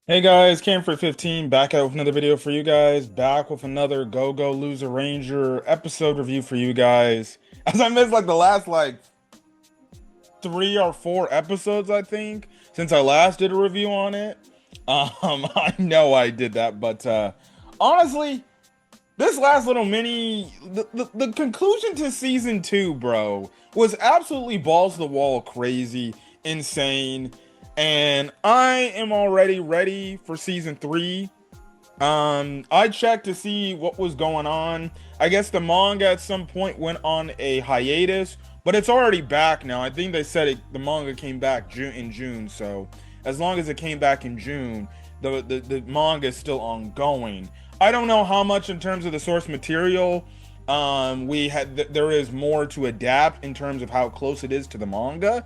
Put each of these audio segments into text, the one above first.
Hey guys, Cam for 15 back out with another video for you guys. Back with another Go Go Loser Ranger episode review for you guys. As I missed like the last like 3 or 4 episodes, I think, since I last did a review on it. I know I did that, but honestly, this last little mini the conclusion to season 2, bro, was absolutely balls to the wall crazy, insane. And I am already ready for season 3. I checked to see what was going on. I guess the manga at some point went on a hiatus, but it's already back now. I think they said the manga came back in June, so as long as it came back in June, the manga is still ongoing. I don't know how much in terms of the source material there is more to adapt in terms of how close it is to the manga.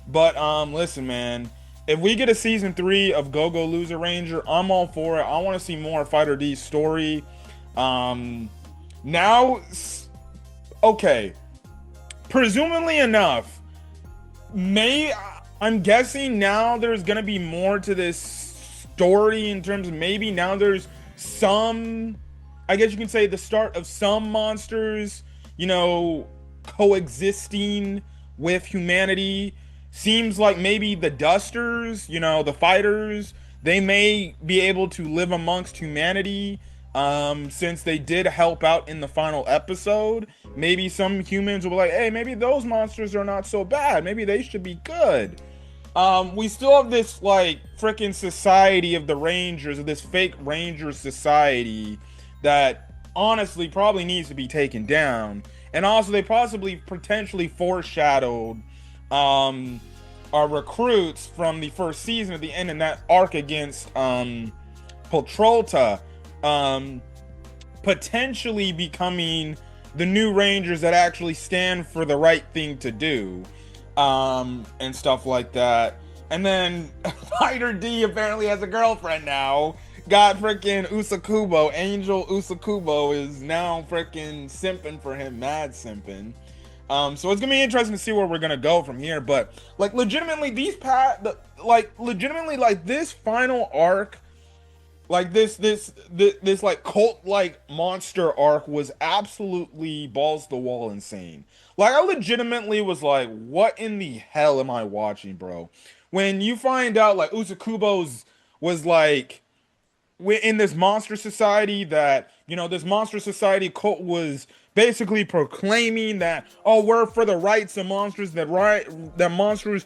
But listen, man, if we get a season 3 of Go Go Loser Ranger, I'm all for it. I want to see more Fighter D's story. Um, now, okay, presumably enough, may I'm guessing now there's gonna be more to this story in terms of maybe now there's some, I guess you can say the start of some monsters, coexisting with humanity. Seems like maybe the dusters, the fighters, they may be able to live amongst humanity, since they did help out in the final episode. Maybe some humans will be like, hey, maybe those monsters are not so bad, maybe they should be good. We still have this like freaking society of the Rangers, of this fake Ranger society that honestly probably needs to be taken down. And also, they possibly potentially foreshadowed our recruits from the first season at the end in that arc against Poltrota, potentially becoming the new Rangers that actually stand for the right thing to do, and stuff like that. And then Fighter D apparently has a girlfriend now. Got freaking Usukubo. Angel Usukubo is now freaking simping for him, mad simping. So it's gonna be interesting to see where we're gonna go from here. But like, legitimately, legitimately, this final arc, like this like cult like monster arc was absolutely balls to the wall insane. Like, I legitimately was like, what in the hell am I watching, bro? When you find out like Usakubo's was like, we're in this monster society, that this monster society cult was basically proclaiming that, oh, we're for the rights of monsters, that monsters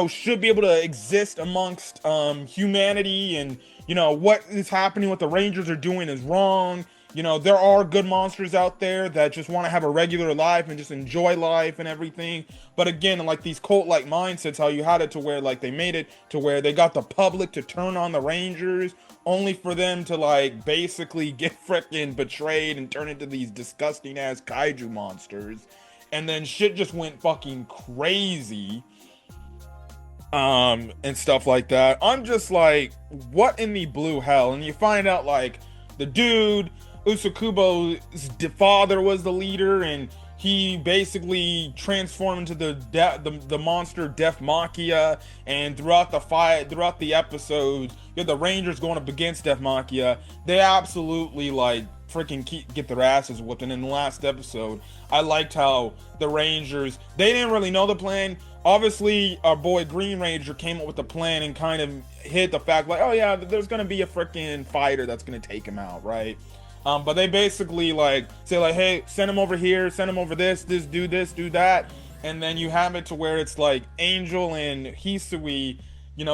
should be able to exist amongst humanity, and what is happening, what the Rangers are doing is wrong. There are good monsters out there that just want to have a regular life and just enjoy life and everything. But again, like these cult-like mindsets, how you had it to where like they made it to where they got the public to turn on the Rangers, only for them to like basically get freaking betrayed and turn into these disgusting ass kaiju monsters. And then shit just went fucking crazy, and stuff like that. I'm just like, what in the blue hell? And you find out like the dude Usukubo's father was the leader, and he basically transformed into the monster Death Makia. And throughout the episodes, you have the Rangers going up against Death Makia. They absolutely like freaking get their asses whooped. And in the last episode, I liked how the Rangers, they didn't really know the plan. Obviously, our boy Green Ranger came up with the plan and kind of hid the fact like, oh yeah, there's gonna be a freaking fighter that's gonna take him out, right? But they basically like say like, hey, send him over here, send him over this, do that. And then you have it to where it's like Angel and Hisui,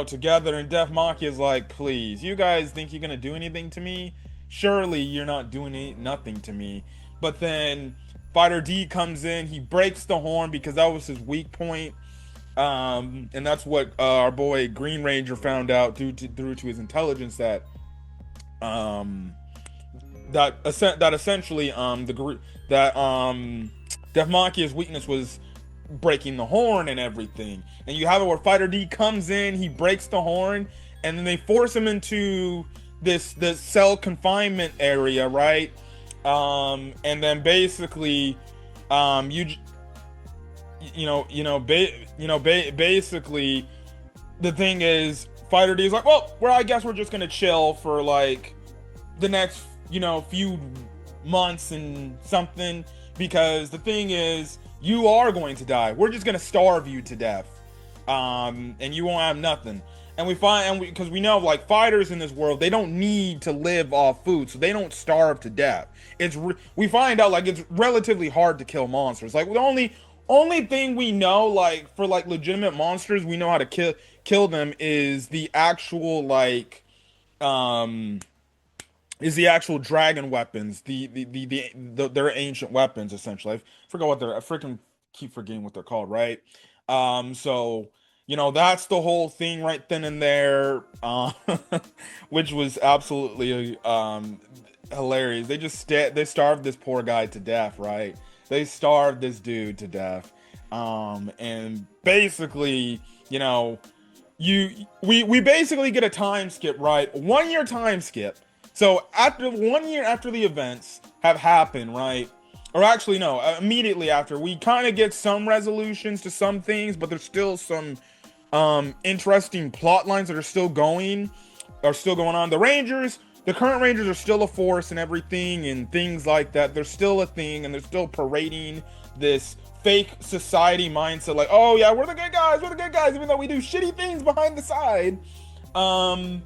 together, and Death Maki is like, please, you guys think you're gonna do anything to me? Surely you're not doing nothing to me. But then Fighter D comes in, he breaks the horn because that was his weak point. And that's what our boy Green Ranger found out through to his intelligence, that essentially Death Makia's weakness was breaking the horn and everything. And you have it where Fighter D comes in, he breaks the horn, and then they force him into this cell confinement area, right? And then basically, basically, the thing is, Fighter D is like, well, I guess we're just gonna chill for like the next, few months and something, because the thing is, you are going to die. We're just gonna starve you to death, and you won't have nothing. And because we know, like, fighters in this world, they don't need to live off food, so they don't starve to death. We find out, like, it's relatively hard to kill monsters. Like, the only thing we know, like, for like legitimate monsters, we know how to kill them is the actual, like, um is the actual dragon weapons, their ancient weapons, essentially. I forgot what I freaking keep forgetting what they're called, right? So that's the whole thing right then and there, which was absolutely hilarious. They starved this poor guy to death, right? They starved this dude to death, and basically, we basically get a time skip, right? 1 year time skip. So after 1 year after the events have happened, right? Or actually, no, immediately after, we kind of get some resolutions to some things, but there's still some interesting plot lines that are still going on. The current Rangers are still a force and everything and things like that. They're still a thing, and they're still parading this fake society mindset, like, oh yeah, we're the good guys, even though we do shitty things behind the side. And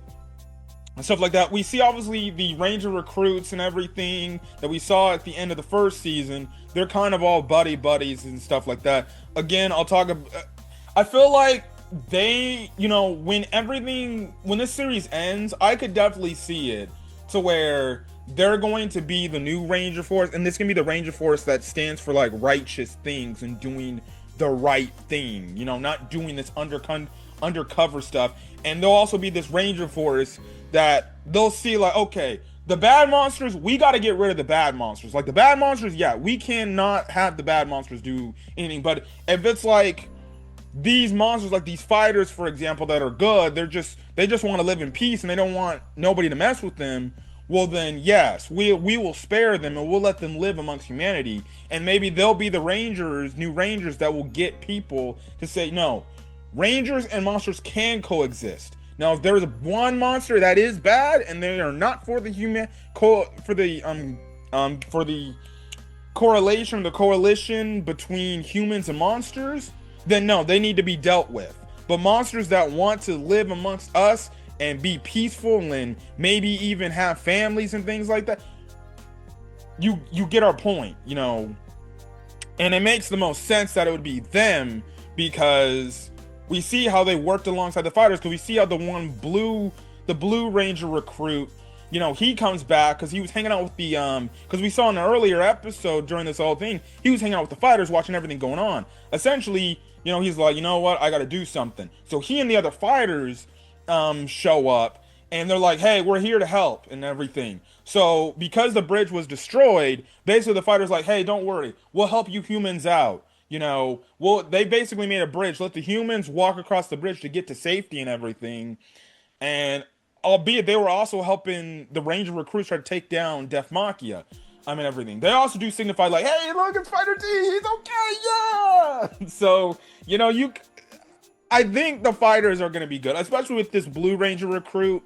stuff like that. We see, obviously, the Ranger recruits and everything that we saw at the end of the first season. They're kind of all buddies and stuff like that. Again, I feel like when this series ends, I could definitely see it to where they're going to be the new Ranger Force, and this can be the Ranger Force that stands for, like, righteous things and doing the right thing, not doing this undercover stuff. And there'll also be this Ranger Force that they'll see, like, okay, the bad monsters, we got to get rid of the bad monsters. Like, the bad monsters, yeah, we cannot have the bad monsters do anything. But if it's like these monsters, like these fighters, for example, that are good, they just want to live in peace and they don't want nobody to mess with them, well then, yes, we will spare them and we'll let them live amongst humanity. And maybe they'll be the new Rangers that will get people to say, no, Rangers and monsters can coexist. Now, if there's one monster that is bad and they are not for the correlation, the coalition between humans and monsters, then no, they need to be dealt with. But monsters that want to live amongst us and be peaceful and maybe even have families and things like that, you get our point, And it makes the most sense that it would be them, because we see how they worked alongside the fighters, because we see how the Blue Ranger recruit, he comes back because he was hanging out with because we saw in an earlier episode during this whole thing, he was hanging out with the fighters, watching everything going on. Essentially, he's like, you know what, I got to do something. So he and the other fighters show up, and they're like, hey, we're here to help and everything. So because the bridge was destroyed, basically the fighters like, hey, don't worry, we'll help you humans out. They basically made a bridge, let the humans walk across the bridge to get to safety and everything. And albeit they were also helping the Ranger recruits try to take down Death Makia. Everything. They also do signify, like, hey, look, it's Fighter D, he's okay, yeah! So, I think the fighters are going to be good, especially with this Blue Ranger recruit,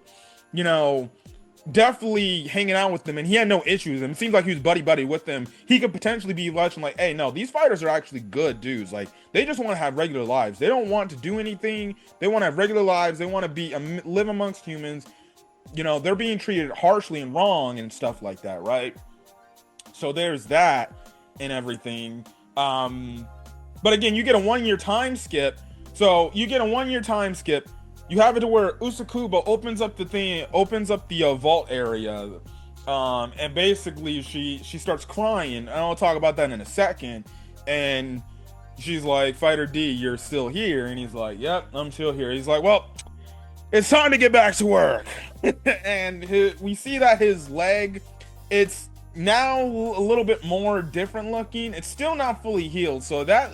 definitely hanging out with them, and he had no issues. And it seems like he was buddy with them. He could potentially be watching, like, hey, no, these fighters are actually good dudes. Like, they just want to have regular lives. They don't want to do anything. They want to have regular lives. They want to live amongst humans. They're being treated harshly and wrong and stuff like that, right? So there's that and everything. But again, you get a 1 year time skip. So you get a 1 year time skip. You have it to where Usukubo opens up the vault area, and basically she starts crying. And I'll talk about that in a second. And she's like, Fighter D, you're still here? And he's like, yep, I'm still here. He's like, well, it's time to get back to work. And we see that his leg, it's now a little bit more different looking. It's still not fully healed, so that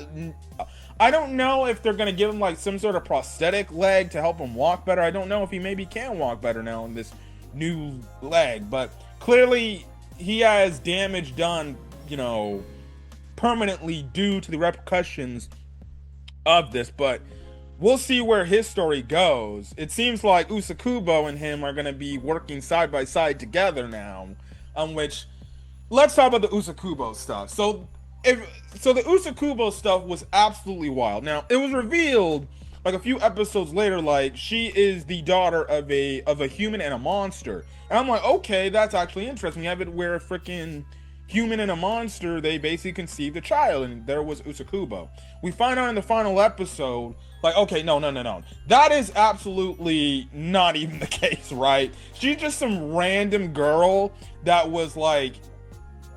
I don't know if they're gonna give him like some sort of prosthetic leg to help him walk better. I don't know if he maybe can walk better now in this new leg, but clearly he has damage done, permanently due to the repercussions of this. But we'll see where his story goes. It seems like Usukubo and him are going to be working side by side together now. On which, let's talk about the Usukubo stuff. If the Usukubo stuff was absolutely wild. Now, it was revealed like a few episodes later, like she is the daughter of a human and a monster. And I'm like, okay, that's actually interesting. You have it where a freaking human and a monster, they basically conceived a child, and there was Usukubo. We find out in the final episode, like, okay, no. That is absolutely not even the case, right? She's just some random girl that was like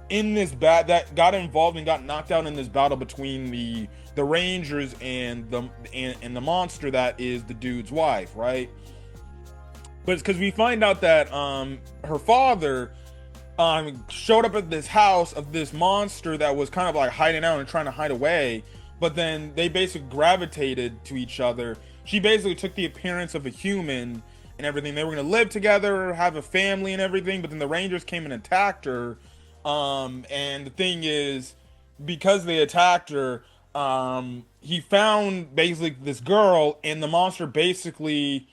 in this that got involved and got knocked out in this battle between the Rangers and the monster that is the dude's wife, right? But it's because we find out that her father showed up at this house of this monster that was kind of like hiding out and trying to hide away, but then they basically gravitated to each other. She basically took the appearance of a human and everything. They were going to live together, have a family and everything, but then the Rangers came and attacked her. And the thing is, because they attacked her, he found basically this girl, and the monster basically,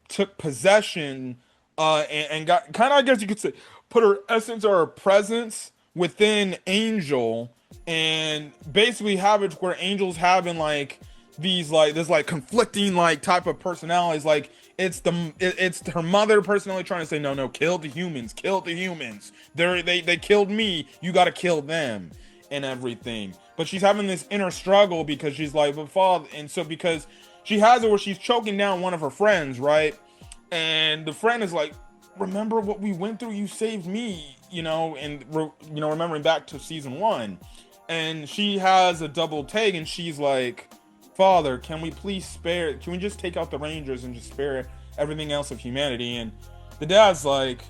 took possession, and got kind of, I guess you could say, put her essence or her presence within Angel, and basically have it where Angel's having like these like this like conflicting like type of personalities. Like it's her mother personally trying to say no, kill the humans, they killed me, you got to kill them and everything. But she's having this inner struggle because she's like, but father, and so because she has it where she's choking down one of her friends, right? And the friend is like, remember what we went through, you saved me, and remembering back to season 1. And she has a double take, and she's like, Father, can we just take out the Rangers and just spare everything else of humanity? And the dad's like,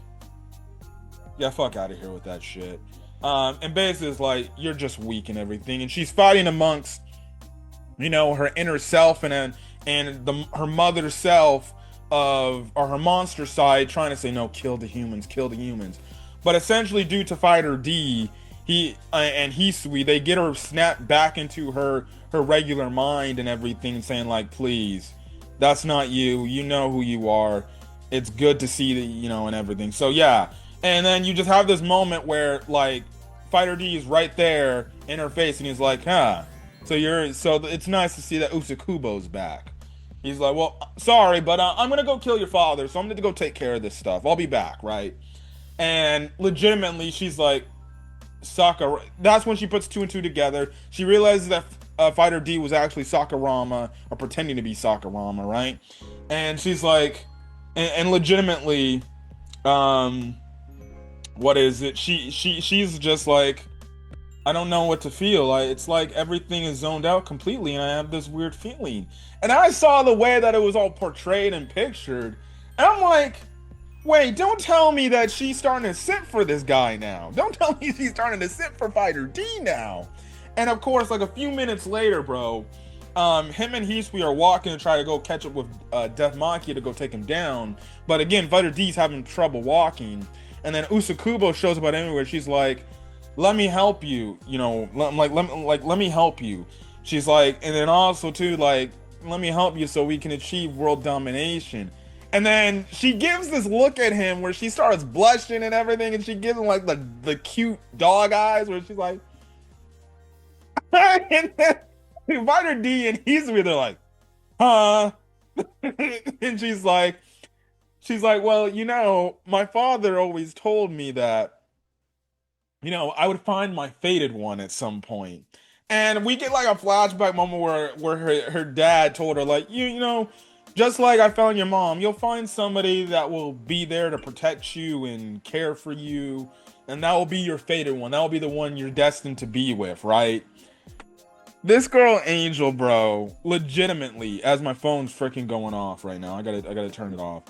yeah, fuck out of here with that shit. And basically it's like, you're just weak and everything. And she's fighting amongst, her inner self and her mother self or her monster side trying to say, no, kill the humans. But essentially, due to Fighter D, and Hisui, they get her snapped back into her regular mind and everything, saying like, please, that's not you. You know who you are. It's good to see that, and everything. So yeah. And then you just have this moment where like Fighter D is right there in her face, and he's like, so it's nice to see that Usukubo's back. He's like, well, sorry, but I'm gonna go kill your father, so I'm gonna go take care of this stuff. I'll be back, right? And legitimately, she's like, Sakura. That's when she puts 2 and 2 together. She realizes that Fighter D was actually Sakurama, or pretending to be Sakurama, right? And she's like, and legitimately, what is it? She's just like, I don't know what to feel. It's like everything is zoned out completely, and I have this weird feeling. And I saw the way that it was all portrayed and pictured, and I'm like, wait, don't tell me that she's starting to sit for this guy now. Don't tell me she's starting to sit for Fighter D now. And of course, like a few minutes later, bro, him and Hisui are walking to try to go catch up with Death Makia to go take him down. But again, Fighter D's having trouble walking. And then Usukubo shows up out anywhere. She's like, let me help you. Let me help you. She's like, and then also too, like, let me help you so we can achieve world domination. And then she gives this look at him where she starts blushing and everything, and she gives him like the cute dog eyes where she's like, and then Fighter D and Hisui, they're like, huh? And she's like, well, my father always told me that, I would find my fated one at some point. And we get like a flashback moment where her dad told her, like, just like I found your mom, you'll find somebody that will be there to protect you and care for you, and that will be your fated one. That will be the one you're destined to be with, right? This girl Angel, bro, legitimately, as my phone's freaking going off right now, I gotta turn it off.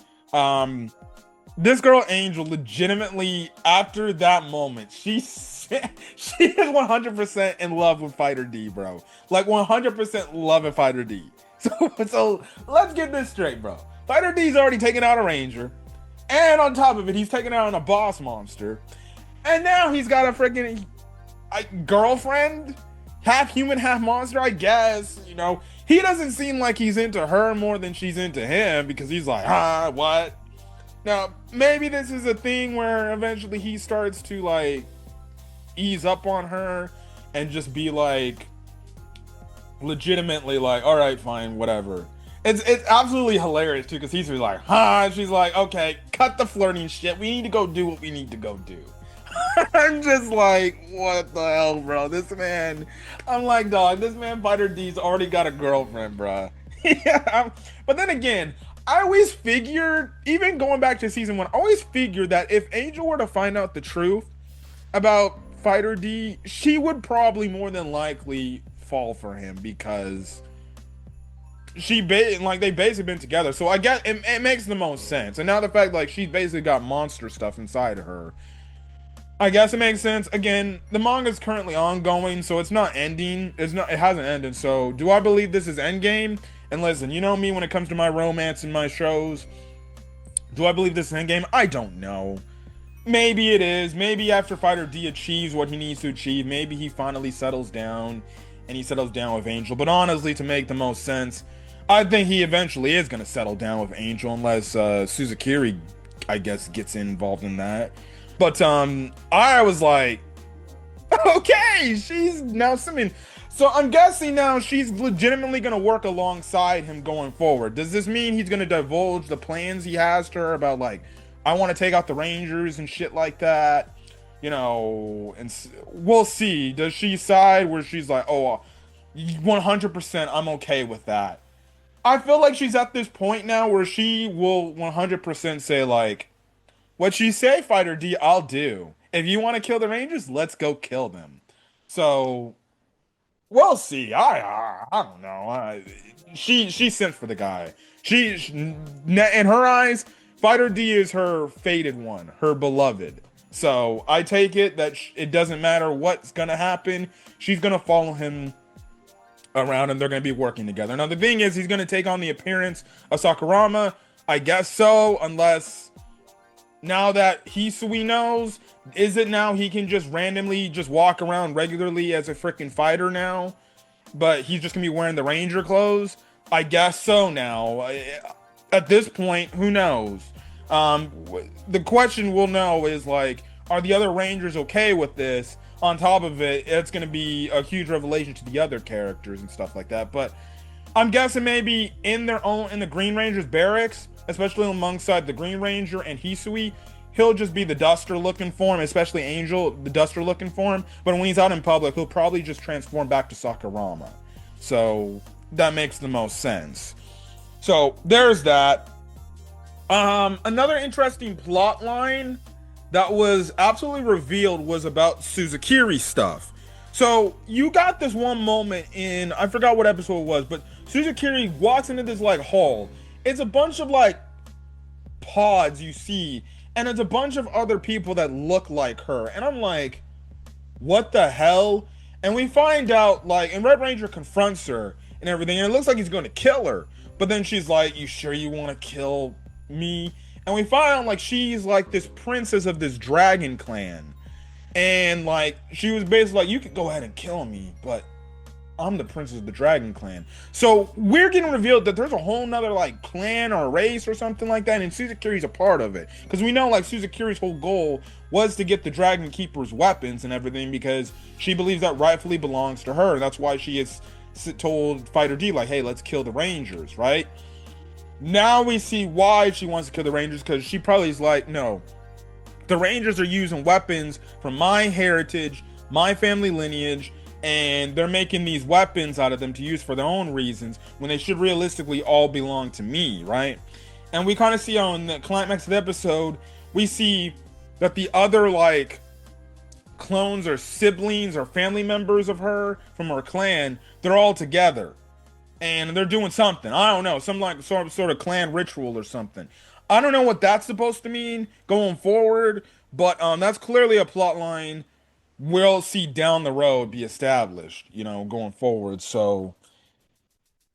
This girl Angel, legitimately, after that moment, she is 100% in love with Fighter D, bro. Like 100% loving Fighter D. So let's get this straight, bro. Fighter D's already taken out a Ranger, and on top of it, he's taken out a boss monster, and now he's got a freaking girlfriend, half human, half monster, I guess. he doesn't seem like he's into her more than she's into him, because he's like, what? Now, maybe this is a thing where eventually he starts to like ease up on her and just be like legitimately like, all right, fine, whatever. It's absolutely hilarious too, because he's like, and she's like, okay, cut the flirting shit. We need to go do what we need to go do. I'm just like, what the hell, bro? This man, I'm like, dog, this man Fighter D's already got a girlfriend, bro. Yeah, but then again, I always figured, even going back to season one, I always figured that if Angel were to find out the truth about Fighter D, she would probably more than likely fall for him, because like they basically been together. So I guess it makes the most sense. And now the fact like she's basically got monster stuff inside of her, I guess it makes sense. Again, the manga is currently ongoing, so it's not ending. It hasn't ended. So do I believe this is Endgame? And listen, you know me when it comes to my romance and my shows. Do I believe this is Endgame? I don't know. Maybe it is. Maybe after Fighter D achieves what he needs to achieve, maybe he finally settles down and he settles down with Angel. But honestly, to make the most sense, I think he eventually is going to settle down with Angel, unless Suzukiri, I guess, gets involved in that. But I was like, okay, she's now simming. So I'm guessing now she's legitimately going to work alongside him going forward. Does this mean he's going to divulge the plans he has to her about, like, I want to take out the Rangers and shit like that? You know, and we'll see. Does she side where she's like, oh, 100% I'm okay with that? I feel like she's at this point now where she will 100% say, like, what you say, Fighter D, I'll do. If you want to kill the Rangers, let's go kill them. So we'll see. I don't know. She sent for the guy. In her eyes, Fighter D is her fated one, her beloved. So I take it that it doesn't matter what's gonna happen. She's gonna follow him around, and they're gonna be working together. Now the thing is, he's gonna take on the appearance of Sakurama. I guess so, unless now that Hisui knows, is it now he can just randomly just walk around regularly as a freaking fighter now, but he's just gonna be wearing the Ranger clothes? I guess so now. At this point, who knows? The question we'll know is, like, are the other Rangers okay with this? On top of it, it's gonna be a huge revelation to the other characters and stuff like that. But I'm guessing maybe in the Green Ranger's barracks, especially alongside the Green Ranger and Hisui, he'll just be the Duster looking for him, especially Angel, the Duster looking for him. But when he's out in public, he'll probably just transform back to Sakurama. So that makes the most sense. So there's that. Another interesting plot line that was absolutely revealed was about Suzukiri stuff. So you got this one moment in, I forgot what episode it was, but Suzukiri walks into this like hall. It's a bunch of like pods you see, and it's a bunch of other people that look like her. And I'm like, what the hell? And we find out, like, and Red Ranger confronts her and everything, and it looks like he's going to kill her. But then she's like, you sure you want to kill me? And we find out, like, she's like this princess of this dragon clan. And like, she was basically like, you could go ahead and kill me, but I'm the princess of the dragon clan. So we're getting revealed that there's a whole nother like clan or race or something like that, and Suzukiri's a part of it. Because we know like Suzukiri's whole goal was to get the Dragon Keeper's weapons and everything, because she believes that rightfully belongs to her. That's why she has told Fighter D, like, hey, let's kill the Rangers, right? Now we see why she wants to kill the Rangers, because she probably is like, no, the Rangers are using weapons from my heritage, my family lineage, and they're making these weapons out of them to use for their own reasons, when they should realistically all belong to me, right? And we kind of see on the climax of the episode, we see that the other like clones or siblings or family members of her from her clan, they're all together and they're doing something. I don't know, some like sort of clan ritual or something. I don't know what that's supposed to mean going forward, but that's clearly a plot line we'll see down the road be established, you know, going forward. So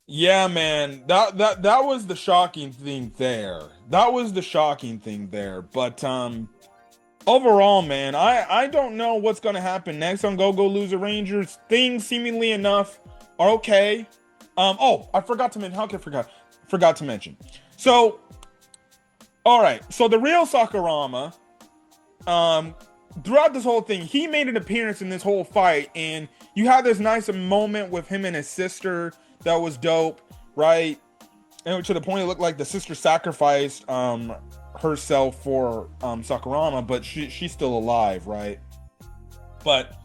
yeah, man, that was the shocking thing there. That was the shocking thing there. But overall, man, I don't know what's gonna happen next on Go Go Loser Rangers. Things seemingly enough are okay. Oh, I forgot to mention. How could I forgot to mention? So, all right. So the real Sakurama, um, throughout this whole thing, he made an appearance in this whole fight, and you had this nice moment with him and his sister that was dope, right? And to the point it looked like the sister sacrificed herself for Sakurama, but she's still alive, right? But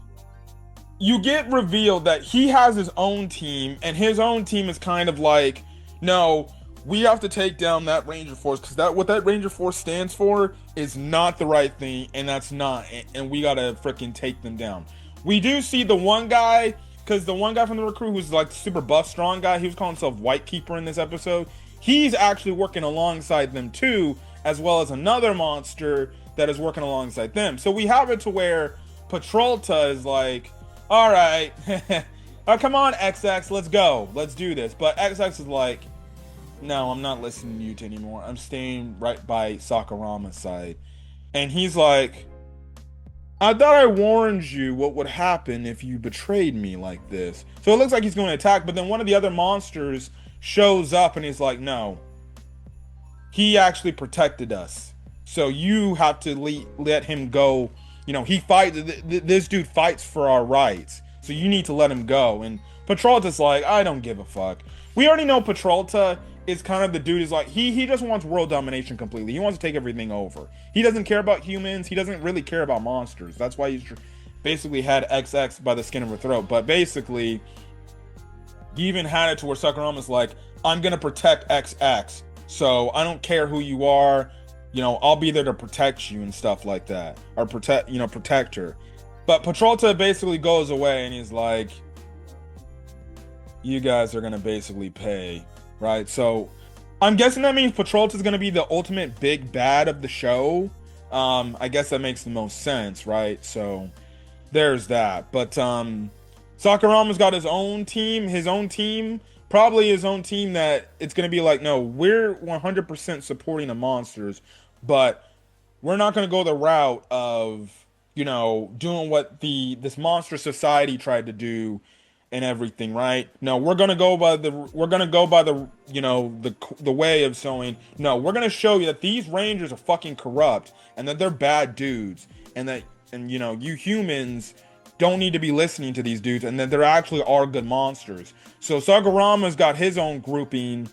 you get revealed that he has his own team, and his own team is kind of like, no, we have to take down that Ranger Force, because that what that Ranger Force stands for is not the right thing, and that's not, and we gotta freaking take them down. We do see the one guy, because the one guy from the recruit who's like the super buff, strong guy, he was calling himself White Keeper in this episode. He's actually working alongside them too, as well as another monster that is working alongside them. So we have it to where Patrolta is like, all right, oh, come on, XX, let's go, let's do this. But XX is like, no, I'm not listening to you anymore. I'm staying right by Sakurama's side. And he's like, I thought I warned you what would happen if you betrayed me like this. So it looks like he's going to attack, but then one of the other monsters shows up and he's like, no, he actually protected us. So you have to let him go. You know, this dude fights for our rights. So you need to let him go. And Patrolta's like, I don't give a fuck. We already know Patrolta is kind of the dude is like, he just wants world domination completely. He wants to take everything over. He doesn't care about humans. He doesn't really care about monsters. That's why he's basically had XX by the skin of her throat. But basically, he even had it to where Sakurama's like, I'm going to protect XX. So I don't care who you are. You know, I'll be there to protect you and stuff like that. Or protect her. But Patrolta basically goes away and he's like, you guys are going to basically pay. Right, so I'm guessing that means Patrolta is going to be the ultimate big bad of the show. I guess that makes the most sense, right? So there's that. But Sakurama's got his own team, probably his own team that it's going to be like, no, we're 100% supporting the monsters, but we're not going to go the route of, you know, doing what this monster society tried to do and everything, right? No, we're gonna go by the you know, the way of showing. No, we're gonna show you that these Rangers are fucking corrupt and that they're bad dudes, and you know, you humans don't need to be listening to these dudes, and that there actually are good monsters. So Sakurama's got his own grouping,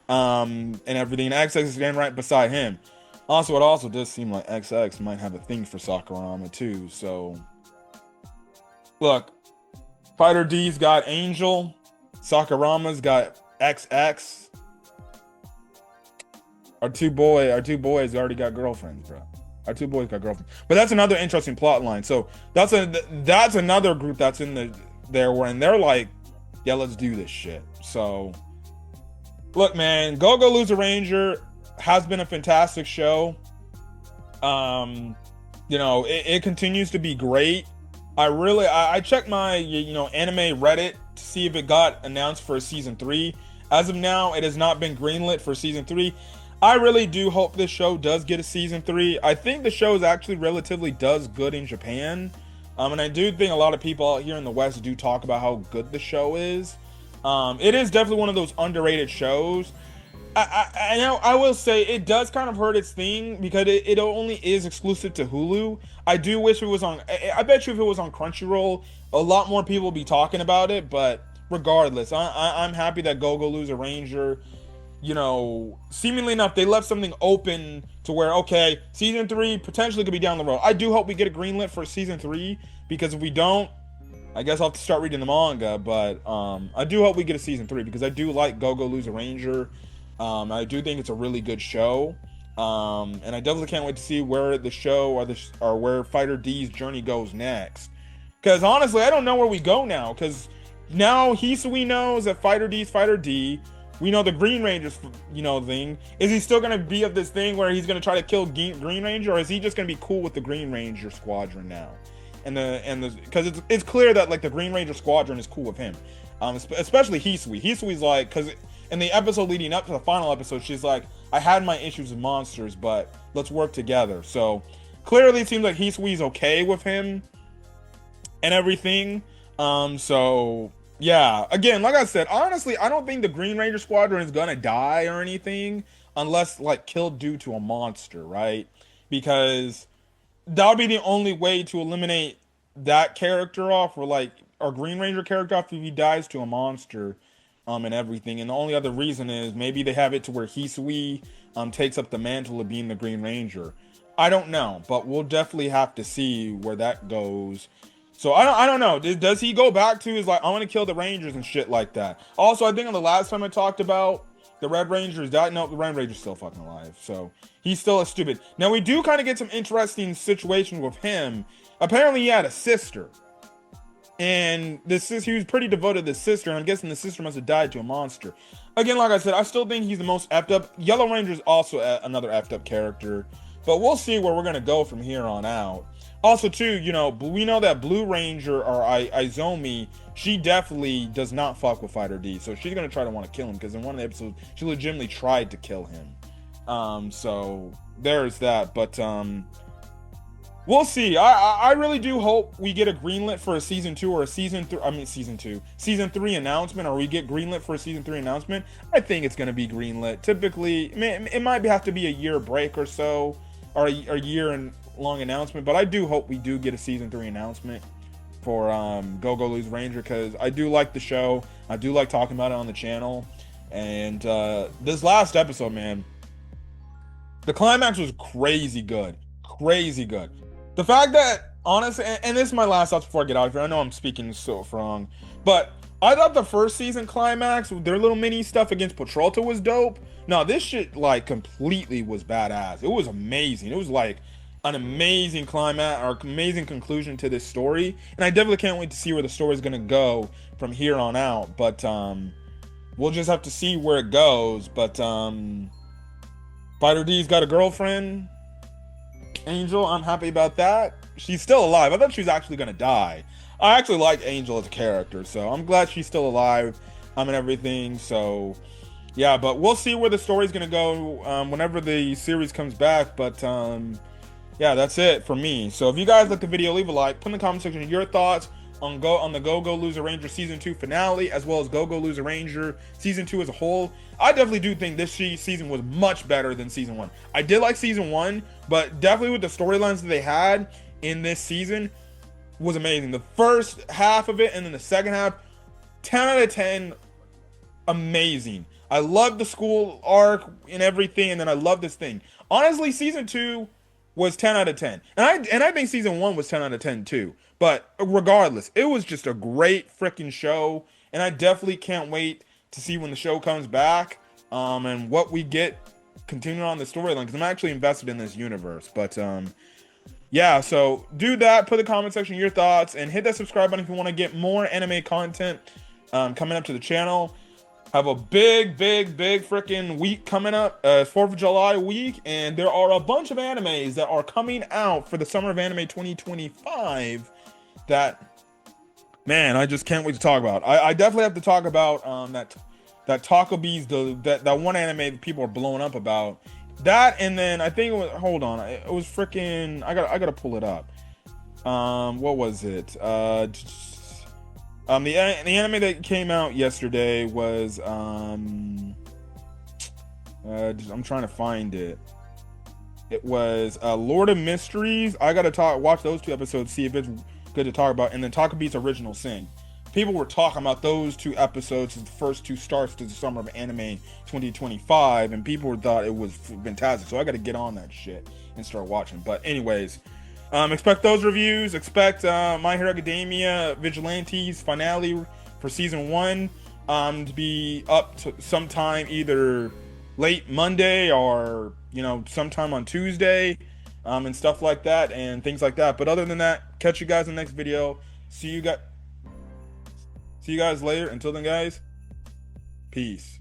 and everything. And XX is standing right beside him. Also, it also does seem like XX might have a thing for Sakurama too. So, look. Fighter D's got Angel. Sakurama's got XX. Our two boys already got girlfriends, bro. Our two boys got girlfriends. But that's another interesting plot line. So that's another group that's in there when they're like, yeah, let's do this shit. So look, man, Go Lose a Ranger has been a fantastic show. You know, it continues to be great. I checked my, you know, anime Reddit to see if it got announced for season 3. As of now, it has not been greenlit for season 3. I really do hope this show does get a season 3. I think the show is actually relatively does good in Japan. And I do think a lot of people out here in the West do talk about how good the show is. It is definitely one of those underrated shows. I know I will say it does kind of hurt its thing because it only is exclusive to Hulu. I do wish it was on. I bet you if it was on Crunchyroll, a lot more people would be talking about it. But regardless, I'm happy that Go Lose a Ranger. You know, seemingly enough, they left something open to where, okay, season 3 potentially could be down the road. I do hope we get a greenlit for season 3 because if we don't, I guess I'll have to start reading the manga. But I do hope we get a season 3 because I do like Go Lose a Ranger. I do think it's a really good show, and I definitely can't wait to see where the show or where Fighter D's journey goes next. Because honestly, I don't know where we go now. Because now Hisui knows that Fighter D's Fighter D. We know the Green Ranger's, you know, thing. Is he still gonna be of this thing where he's gonna try to kill Green Ranger, or is he just gonna be cool with the Green Ranger squadron now? And because it's clear that like the Green Ranger squadron is cool with him, especially Hisui. Hisui's like, because in the episode leading up to the final episode, she's like, I had my issues with monsters, but let's work together. So clearly it seems like Hisui's okay with him and everything. So Yeah, again, like I said, honestly, I don't think the Green Ranger Squadron is gonna die or anything unless like killed due to a monster, right? Because that would be the only way to eliminate that character off, or like our Green Ranger character off if he dies to a monster, and everything. And the only other reason is maybe they have it to where Hisui takes up the mantle of being the Green Ranger. I don't know, but we'll definitely have to see where that goes. So I don't know. Does he go back to his like I want to kill the Rangers and shit like that? Also, I think on the last time I talked about the Red Rangers died. No, the Red Ranger's still fucking alive. So he's still a stupid. Now we do kind of get some interesting situations with him. Apparently he had a sister. And this is he was pretty devoted to the sister, and I'm guessing the sister must have died to a monster. Again, like I said, I still think he's the most effed up. Yellow Ranger's also another effed up character. But we'll see where we're gonna go from here on out. Also, too, you know, we know that Blue Ranger or Izomi, she definitely does not fuck with Fighter D, so she's gonna try to want to kill him because in one of the episodes she legitimately tried to kill him. So there's that. But we'll see. I really do hope we get a greenlit for a season 2 or a season 3. I mean season 3 announcement, or we get greenlit for a season 3 announcement. I think it's gonna be greenlit. Typically, it might have to be a year break or so, or a year and long announcement. But I do hope we do get a season 3 announcement for Go Lose Ranger, because I do like the show. I do like talking about it on the channel. And this last episode, man, the climax was crazy good. Crazy good. The fact that, honestly, and this is my last thoughts before I get out of here. I know I'm speaking so wrong, but I thought the first season climax, their little mini stuff against Patrolta was dope. No, this shit, like, completely was badass. It was amazing. It was, like, an amazing climax, or amazing conclusion to this story. And I definitely can't wait to see where the story is going to go from here on out. But, we'll just have to see where it goes. But, Fighter D's got a girlfriend, Angel. I'm happy about that. She's still alive. I thought she was actually gonna die. I actually like Angel as a character, so I'm glad she's still alive. And everything. So yeah, but we'll see where the story's gonna go whenever the series comes back. But yeah, that's it for me. So if you guys like the video, leave a like. Put in the comment section your thoughts on the Go Loser Ranger season 2 finale, as well as Go Loser Ranger season 2 as a whole. I definitely do think this season was much better than season 1. I did like season 1, but definitely with the storylines that they had in this season was amazing. The first half of it and then the second half, 10 out of 10, amazing. I love the school arc and everything, and then I love this thing. Honestly, season 2 was 10 out of 10. And I think season 1 was 10 out of 10 too. But regardless, it was just a great freaking show, and I definitely can't wait to see when the show comes back, and what we get continuing on the storyline, because I'm actually invested in this universe. But yeah, so do that. Put in the comment section your thoughts, and hit that subscribe button if you want to get more anime content coming up to the channel. Have a big freaking week coming up, 4th of July week, and there are a bunch of animes that are coming out for the Summer of Anime 2025 that, man, I just can't wait to talk about. I definitely have to talk about that Taco Bees, that one anime that people are blowing up about. That, and then I think it was, hold on, it was freaking, I gotta pull it up. What was it? The anime that came out yesterday was I'm trying to find it. It was Lord of Mysteries. I gotta watch those 2 episodes, see if it's good to talk about, and then Taco Beats Original Sin. People were talking about those 2 episodes as the first 2 starts to the Summer of Anime 2025, and people thought it was fantastic. So I gotta get on that shit and start watching. But anyways, expect those reviews. Expect My Hero Academia Vigilantes finale for season 1 to be up to sometime either late Monday or, you know, sometime on Tuesday, and stuff like that and things like that. But other than that, catch you guys in the next video. See you guys later. Until then, guys, peace.